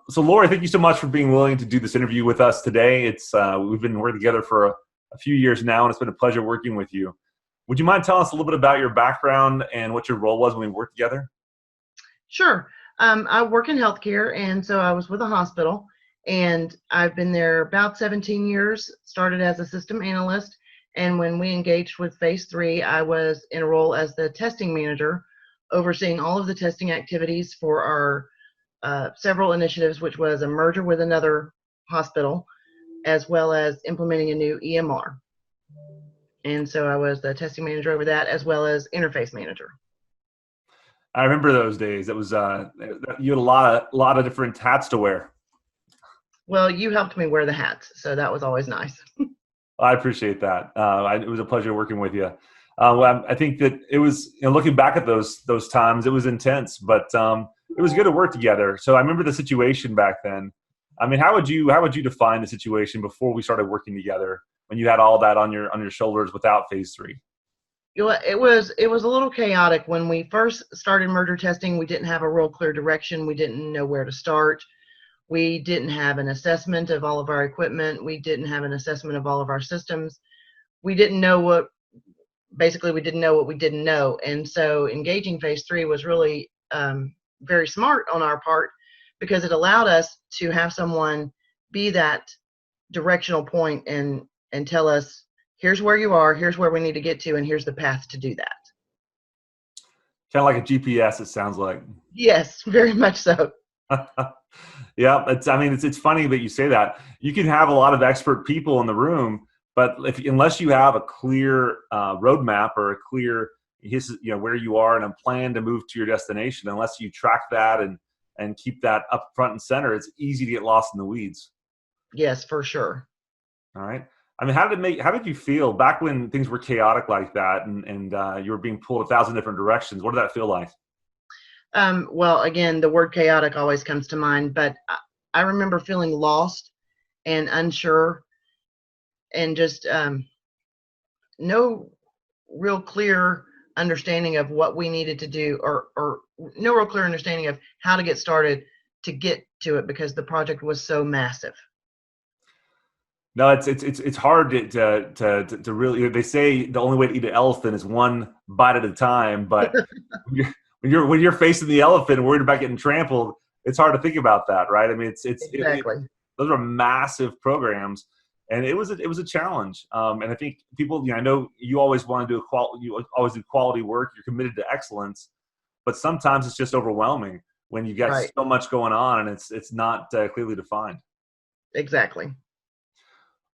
So Lori, thank you so much for being willing to do this interview with us today. It's we've been working together for a few years now, and it's been a pleasure working with you. Would you mind telling us a little bit about your background and what your role was when we worked together? Sure. I work in healthcare, and so I was with a hospital, and I've been there about 17 years. Started as a system analyst, and when we engaged with Phase 3, I was in a role as the testing manager, overseeing all of the testing activities for our several initiatives, which was a merger with another hospital, as well as implementing a new EMR. And so I was the testing manager over that, as well as interface manager. I remember those days. It was you had a lot of different hats to wear. Well, you helped me wear the hats, so that was always nice. I appreciate that. It was a pleasure working with you. I think that it was, looking back at those times, it was intense, but it was good to work together. So I remember the situation back then. I mean, how would you define the situation before we started working together when you had all that on your shoulders without Phase 3? It was a little chaotic when we first started merger testing. We didn't have a real clear direction. We didn't know where to start. We didn't have an assessment of all of our equipment. We didn't have an assessment of all of our systems. We didn't know what basically we didn't know what we didn't know. And so engaging Phase 3 was really very smart on our part, because it allowed us to have someone be that directional point and tell us, here's where you are, here's where we need to get to, and here's the path to do that. Kind of like a GPS, it sounds like. Yes, very much so. Yeah, it's funny that you say that. You can have a lot of expert people in the room, but unless you have a clear roadmap or a clear where you are and a plan to move to your destination, unless you track that and keep that up front and center, it's easy to get lost in the weeds. Yes, for sure. All right. I mean, how did you feel back when things were chaotic like that, and you were being pulled 1,000 different directions? What did that feel like? Well, again, the word chaotic always comes to mind, but I remember feeling lost and unsure, and just no real clear understanding of what we needed to do, or no real clear understanding of how to get started to get to it, because the project was so massive. No, it's hard to really. They say the only way to eat an elephant is one bite at a time, but when you're facing the elephant and worried about getting trampled, it's hard to think about that, right? I mean, Exactly. those are massive programs, and it was a challenge. And I think people, I know you always want to do you always do quality work. You're committed to excellence, but sometimes it's just overwhelming when you got Right. so much going on and it's not clearly defined. Exactly.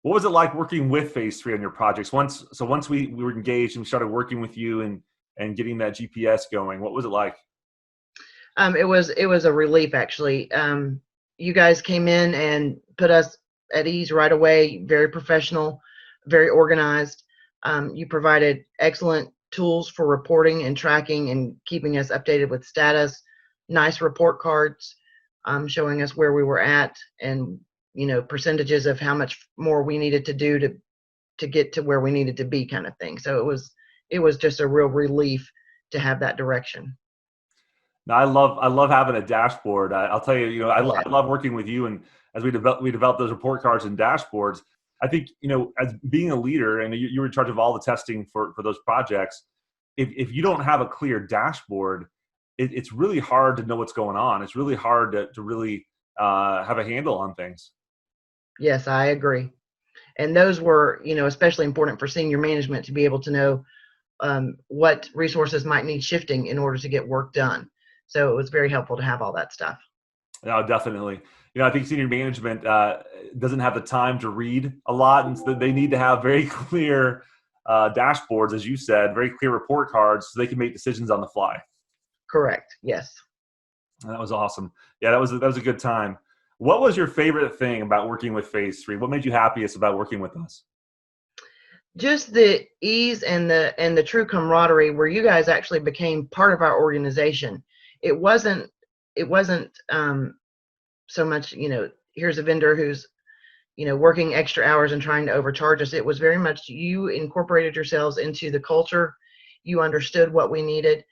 What was it like working with Phase 3 on your projects? Once we were engaged and we started working with you and getting that GPS going, what was it like? It was a relief, actually. You guys came in and put us at ease right away. Very professional, very organized. You provided excellent tools for reporting and tracking and keeping us updated with status. Nice report cards, showing us where we were at, and percentages of how much more we needed to do to get to where we needed to be, kind of thing. So it was just a real relief to have that direction. Now, I love having a dashboard. I'll tell you, Yeah. I love working with you, and as we develop those report cards and dashboards. I think, as being a leader, and you were in charge of all the testing for those projects. If you don't have a clear dashboard, it's really hard to know what's going on. It's really hard to really have a handle on things. Yes, I agree. And those were, especially important for senior management to be able to know what resources might need shifting in order to get work done. So it was very helpful to have all that stuff. No, definitely. I think senior management doesn't have the time to read a lot, and so they need to have very clear dashboards, as you said, very clear report cards, so they can make decisions on the fly. Correct. Yes. And that was awesome. Yeah, that was a good time. What was your favorite thing about working with Phase 3? What made you happiest about working with us? Just the ease and the true camaraderie, where you guys actually became part of our organization. It wasn't so much, here's a vendor who's working extra hours and trying to overcharge us. It was very much you incorporated yourselves into the culture. You understood what we needed,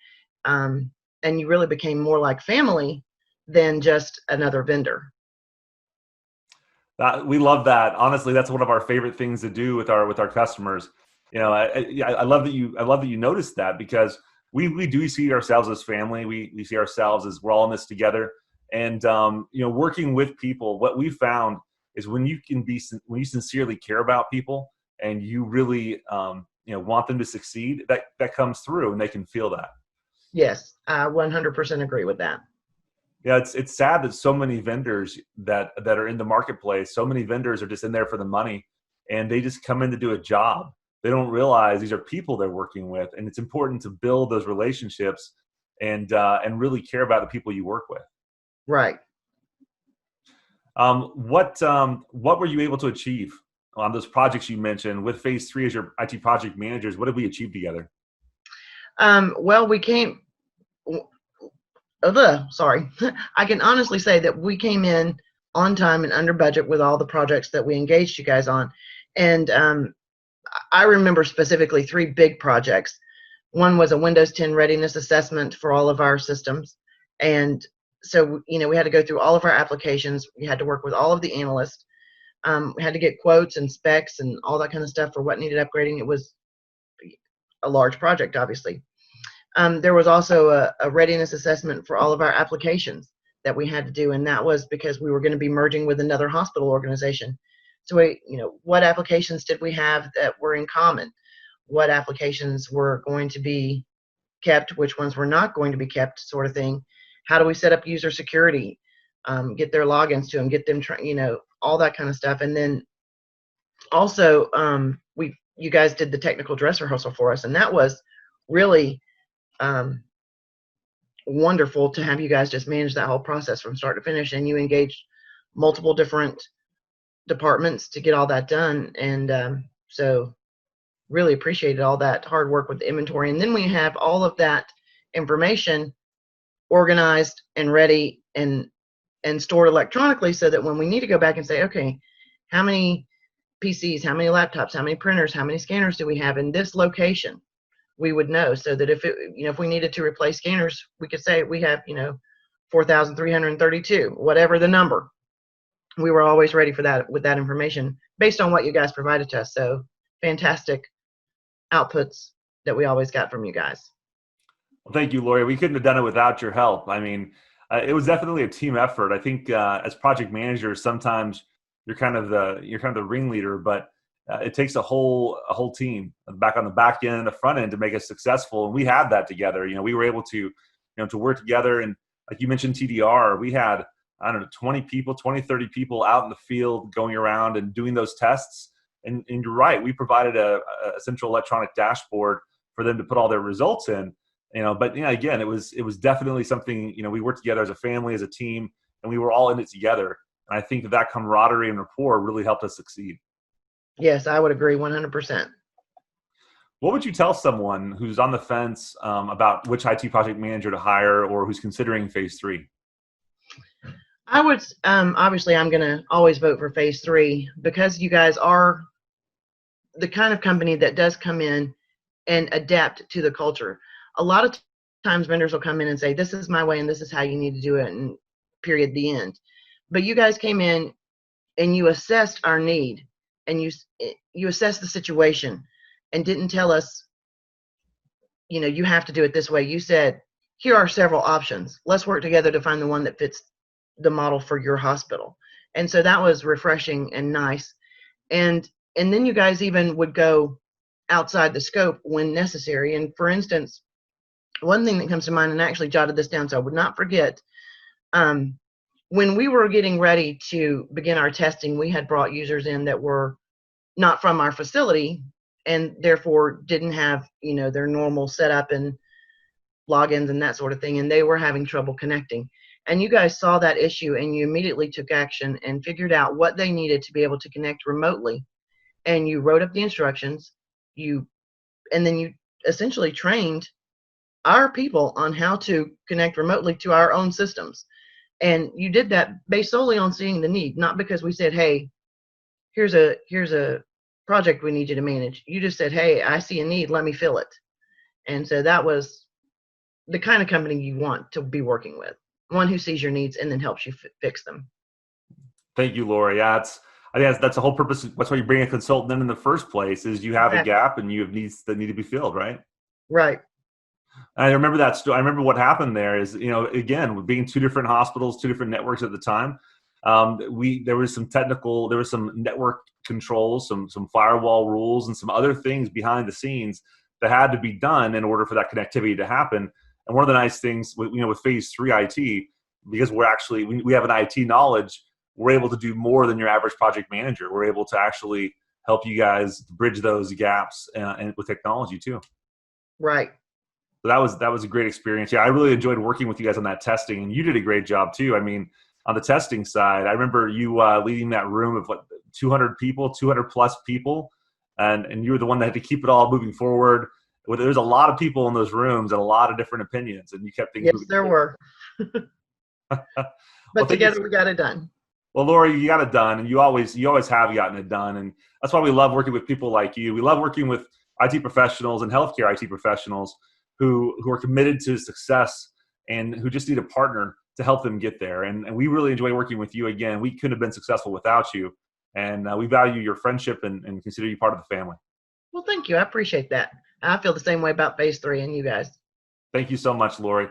and you really became more like family than just another vendor. We love that. Honestly, that's one of our favorite things to do with our customers. I love that you noticed that, because we do see ourselves as family. We see ourselves as we're all in this together. And working with people, what we found is when you sincerely care about people and you really want them to succeed, that comes through and they can feel that. Yes, I 100% agree with that. Yeah, it's sad that so many vendors that are in the marketplace, so many vendors are just in there for the money, and they just come in to do a job. They don't realize these are people they're working with, and it's important to build those relationships and really care about the people you work with. Right. What were you able to achieve on those projects you mentioned with Phase 3 as your IT project managers? What did we achieve together? Well, we came. Sorry, I can honestly say that we came in on time and under budget with all the projects that we engaged you guys on. And I remember specifically 3 big projects. One was a Windows 10 readiness assessment for all of our systems. And so, we had to go through all of our applications. We had to work with all of the analysts. We had to get quotes and specs and all that kind of stuff for what needed upgrading. It was a large project, obviously. There was also a readiness assessment for all of our applications that we had to do, and that was because we were going to be merging with another hospital organization. So what applications did we have that were in common? What applications were going to be kept? Which ones were not going to be kept? Sort of thing. How do we set up user security? Get their logins to them, get them, all that kind of stuff. And then also, you guys did the technical dress rehearsal for us, and that was really wonderful to have you guys just manage that whole process from start to finish, and you engaged multiple different departments to get all that done. And so really appreciated all that hard work with the inventory. And then we have all of that information organized and ready and stored electronically, so that when we need to go back and say, okay, how many PCs, how many laptops, how many printers, how many scanners do we have in this location, we would know. So that if we needed to replace scanners, we could say we have 4,332, whatever the number. We were always ready for that with that information based on what you guys provided to us. So fantastic outputs that we always got from you guys. Well, thank you, Lori. We couldn't have done it without your help. I mean, it was definitely a team effort. I think as project managers, sometimes you're kind of the ringleader, but it takes a whole team back on the back end and the front end to make us successful. And we had that together. We were able to to work together. And like you mentioned, TDR, we had, I don't know, 20 people, 20, 30 people out in the field going around and doing those tests. And you're right, we provided a central electronic dashboard for them to put all their results in. But again, it was definitely something, we worked together as a family, as a team, and we were all in it together. And I think that camaraderie and rapport really helped us succeed. Yes, I would agree 100%. What would you tell someone who's on the fence about which IT project manager to hire, or who's considering Phase 3? I would, obviously, I'm going to always vote for Phase 3, because you guys are the kind of company that does come in and adapt to the culture. A lot of times vendors will come in and say, this is my way and this is how you need to do it, and period, the end. But you guys came in and you assessed our need, and you assessed the situation and didn't tell us, you have to do it this way. You said, here are several options. Let's work together to find the one that fits the model for your hospital. And so that was refreshing and nice. And then you guys even would go outside the scope when necessary. And for instance, one thing that comes to mind, and I actually jotted this down so I would not forget, when we were getting ready to begin our testing, we had brought users in that were not from our facility and therefore didn't have, their normal setup and logins and that sort of thing, and they were having trouble connecting. And you guys saw that issue and you immediately took action and figured out what they needed to be able to connect remotely. And you wrote up the instructions, and then you essentially trained our people on how to connect remotely to our own systems. And you did that based solely on seeing the need, not because we said, hey, here's a project we need you to manage. You just said, hey, I see a need, let me fill it. And so that was the kind of company you want to be working with, one who sees your needs and then helps you fix them. Thank you, Lori. Yeah, I think that's the whole purpose. That's why you bring a consultant in the first place, is you have a Exactly. gap and you have needs that need to be filled, right? Right. And I remember that. I remember what happened there is, again, with being two different hospitals, two different networks at the time, there was some network controls, some firewall rules, and some other things behind the scenes that had to be done in order for that connectivity to happen. And one of the nice things, with Phase 3 IT, because we have an IT knowledge, we're able to do more than your average project manager. We're able to actually help you guys bridge those gaps, and with technology too. Right. So that was a great experience. Yeah, I really enjoyed working with you guys on that testing, and you did a great job too. I mean, on the testing side, I remember you leading that room of 200 people, 200 plus people, and you were the one that had to keep it all moving forward. There's a lot of people in those rooms and a lot of different opinions, and you kept things Yes, moving there forward. were. Well, But thank you. together we got it done. Well, Lori, you got it done, and you always have gotten it done, and that's why we love working with people like you. We love working with IT professionals and healthcare IT professionals who are committed to success and who just need a partner to help them get there. And we really enjoy working with you. Again, we couldn't have been successful without you, and we value your friendship and consider you part of the family. Well, thank you. I appreciate that. I feel the same way about Phase 3 and you guys. Thank you so much, Lori.